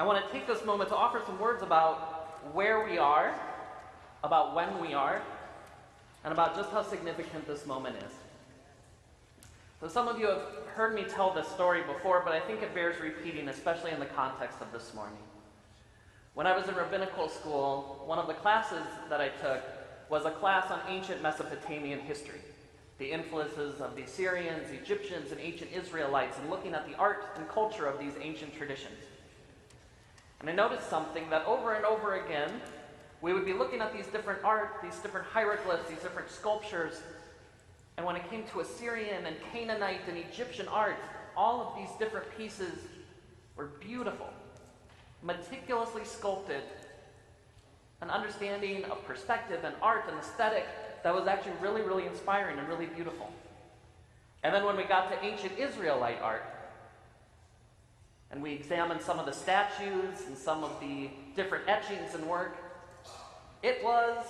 I want to take this moment to offer some words about where we are, about when we are, and about just how significant this moment is. So some of you have heard me tell this story before, but I think it bears repeating, especially in the context of this morning. When I was in rabbinical school, one of the classes that I took was a class on ancient Mesopotamian history, the influences of the Assyrians, Egyptians, and ancient Israelites, and looking at the art and culture of these ancient traditions. And I noticed something that over and over again, we would be looking at these different art, these different hieroglyphs, these different sculptures, and when it came to Assyrian and Canaanite and Egyptian art, all of these different pieces were beautiful, meticulously sculpted, an understanding of perspective and art and aesthetic that was actually really, really inspiring and really beautiful. And then when we got to ancient Israelite art, and we examined some of the statues and some of the different etchings and work, it was,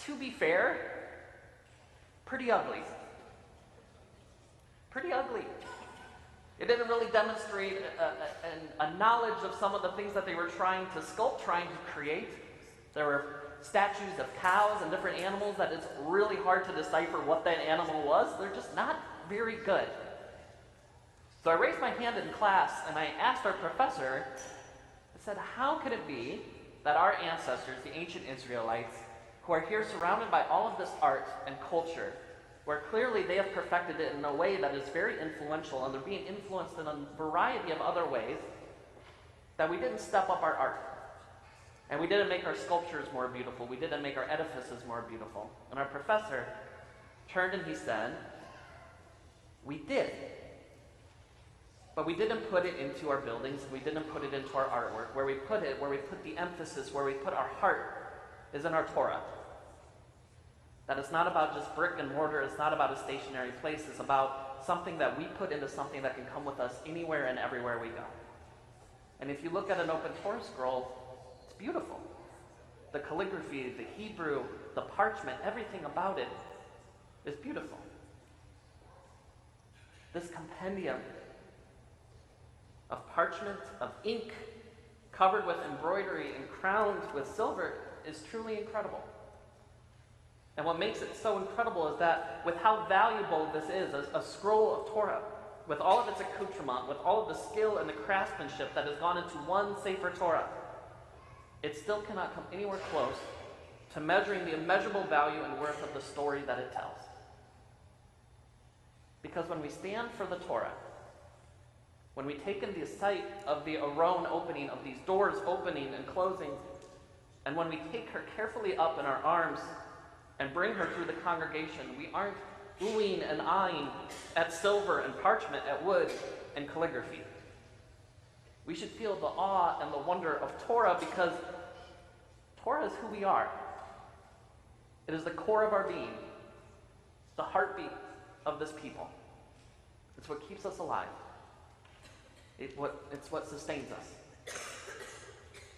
to be fair, pretty ugly. Pretty ugly. It didn't really demonstrate a knowledge of some of the things that they were trying to sculpt, trying to create. There were statues of cows and different animals that it's really hard to decipher what that animal was. They're just not very good. So I raised my hand in class and I asked our professor, I said, how could it be that our ancestors, the ancient Israelites, who are here surrounded by all of this art and culture, where clearly they have perfected it in a way that is very influential, and they're being influenced in a variety of other ways, that we didn't step up our art. And we didn't make our sculptures more beautiful. We didn't make our edifices more beautiful. And our professor turned and he said, we did. But we didn't put it into our buildings. We didn't put it into our artwork. Where we put it, where we put the emphasis, where we put our heart is in our Torah. That it's not about just brick and mortar. It's not about a stationary place. It's about something that we put into something that can come with us anywhere and everywhere we go. And if you look at an open Torah scroll, it's beautiful. The calligraphy, the Hebrew, the parchment, everything about it is beautiful. This compendium of parchment, of ink, covered with embroidery and crowned with silver is truly incredible. And what makes it so incredible is that with how valuable this is, a scroll of Torah, with all of its accoutrement, with all of the skill and the craftsmanship that has gone into one Sefer Torah, it still cannot come anywhere close to measuring the immeasurable value and worth of the story that it tells. Because when we stand for the Torah, when we take in the sight of the Aron opening, of these doors opening and closing, and when we take her carefully up in our arms and bring her through the congregation, we aren't oohing and eyeing at silver and parchment, at wood and calligraphy. We should feel the awe and the wonder of Torah, because Torah is who we are. It is the core of our being, the heartbeat of this people. It's what keeps us alive. It's what sustains us.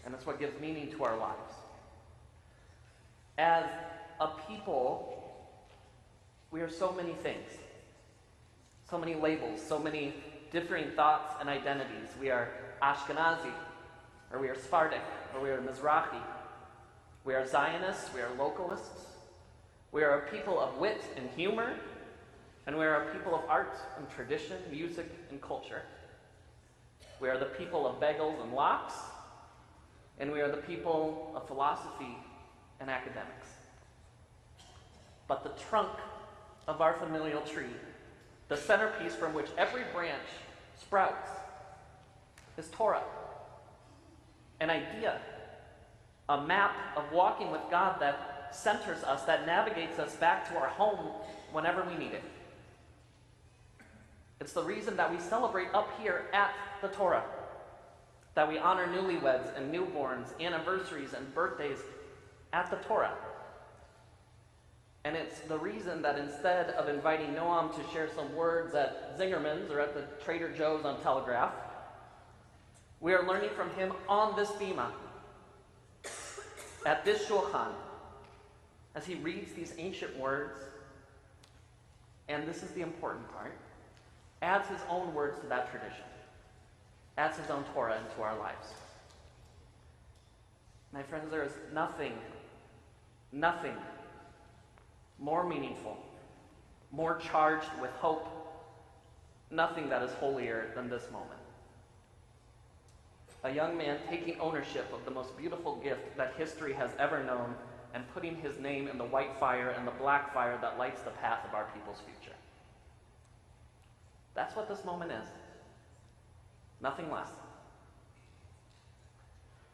And it's what gives meaning to our lives. As a people, we are so many things. So many labels, so many differing thoughts and identities. We are Ashkenazi, or we are Sephardic, or we are Mizrahi. We are Zionists, we are localists. We are a people of wit and humor, and we are a people of art and tradition, music and culture. We are the people of bagels and lox, and we are the people of philosophy and academics. But the trunk of our familial tree, the centerpiece from which every branch sprouts, is Torah. An idea, a map of walking with God that centers us, that navigates us back to our home whenever we need it. It's the reason that we celebrate up here at the Torah, that we honor newlyweds and newborns, anniversaries and birthdays at the Torah. And it's the reason that instead of inviting Noam to share some words at Zingerman's or at the Trader Joe's on Telegraph, we are learning from him on this bima, at this shulchan, as he reads these ancient words, and this is the important part, adds his own words to that tradition, adds his own Torah into our lives. My friends, there is nothing more meaningful, more charged with hope, nothing that is holier than this moment. A young man taking ownership of the most beautiful gift that history has ever known and putting his name in the white fire and the black fire that lights the path of our people's future. That's what this moment is. Nothing less.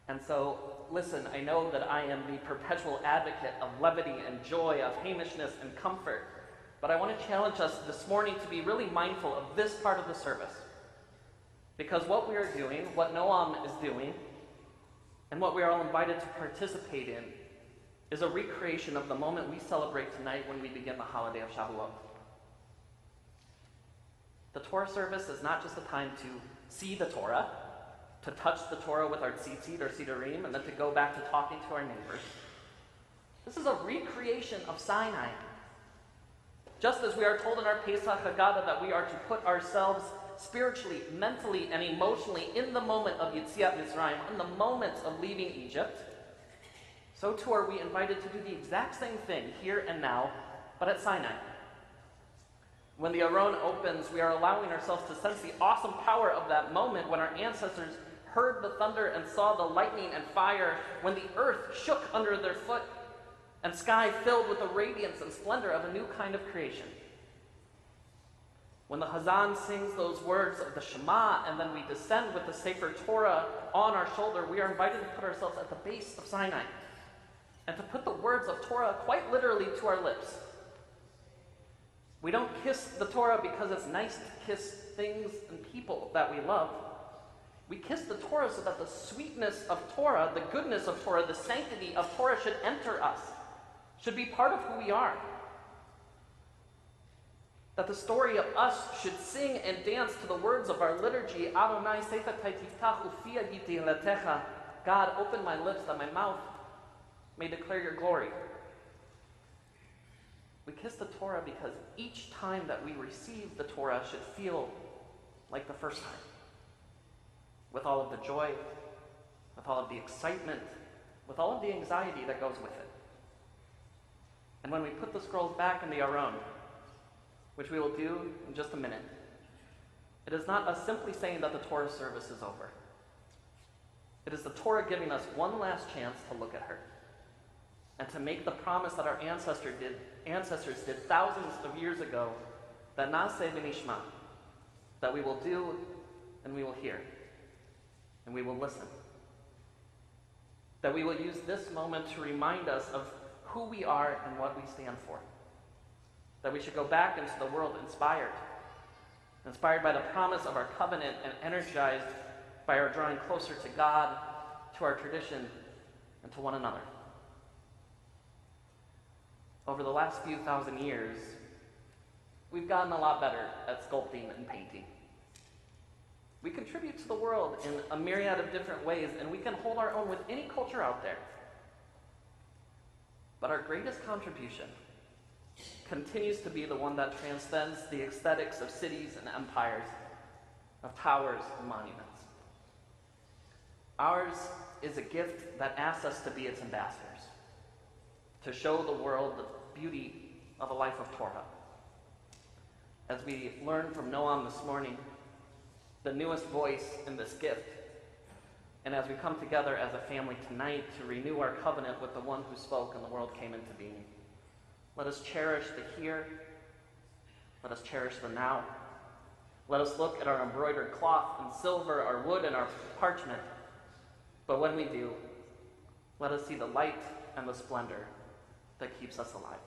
And so, listen, I know that I am the perpetual advocate of levity and joy, of hamishness and comfort, but I want to challenge us this morning to be really mindful of this part of the service. Because what we are doing, what Noam is doing, and what we are all invited to participate in, is a recreation of the moment we celebrate tonight when we begin the holiday of Shavuot. The Torah service is not just a time to see the Torah, to touch the Torah with our tzitzit or sidurim, and then to go back to talking to our neighbors. This is a recreation of Sinai. Just as we are told in our Pesach Haggadah that we are to put ourselves spiritually, mentally, and emotionally in the moment of Yetziat Mitzrayim, in the moment of leaving Egypt, so too are we invited to do the exact same thing here and now, but at Sinai. When the Aron opens, we are allowing ourselves to sense the awesome power of that moment when our ancestors heard the thunder and saw the lightning and fire, when the earth shook under their foot and sky filled with the radiance and splendor of a new kind of creation. When the Hazan sings those words of the Shema and then we descend with the Sefer Torah on our shoulder, we are invited to put ourselves at the base of Sinai and to put the words of Torah quite literally to our lips. We don't kiss the Torah because it's nice to kiss things and people that we love. We kiss the Torah so that the sweetness of Torah, the goodness of Torah, the sanctity of Torah should enter us, should be part of who we are. That the story of us should sing and dance to the words of our liturgy, Adonai sefatai tiftachu fi yiti letecha. God, open my lips that my mouth may declare your glory. We kiss the Torah because each time that we receive the Torah should feel like the first time. With all of the joy, with all of the excitement, with all of the anxiety that goes with it. And when we put the scrolls back in the Aron, which we will do in just a minute, it is not us simply saying that the Torah service is over. It is the Torah giving us one last chance to look at her and to make the promise that our ancestors did thousands of years ago, that Naseh v'nishma, that we will do and we will hear and we will listen. That we will use this moment to remind us of who we are and what we stand for. That we should go back into the world inspired by the promise of our covenant and energized by our drawing closer to God, to our tradition, and to one another. Over the last few thousand years, we've gotten a lot better at sculpting and painting. We contribute to the world in a myriad of different ways, and we can hold our own with any culture out there. But our greatest contribution continues to be the one that transcends the aesthetics of cities and empires, of towers and monuments. Ours is a gift that asks us to be its ambassadors, to show the world the beauty of a life of Torah. As we learned from Noam this morning, the newest voice in this gift, and as we come together as a family tonight to renew our covenant with the one who spoke and the world came into being, let us cherish the here, let us cherish the now. Let us look at our embroidered cloth and silver, our wood and our parchment. But when we do, let us see the light and the splendor that keeps us alive.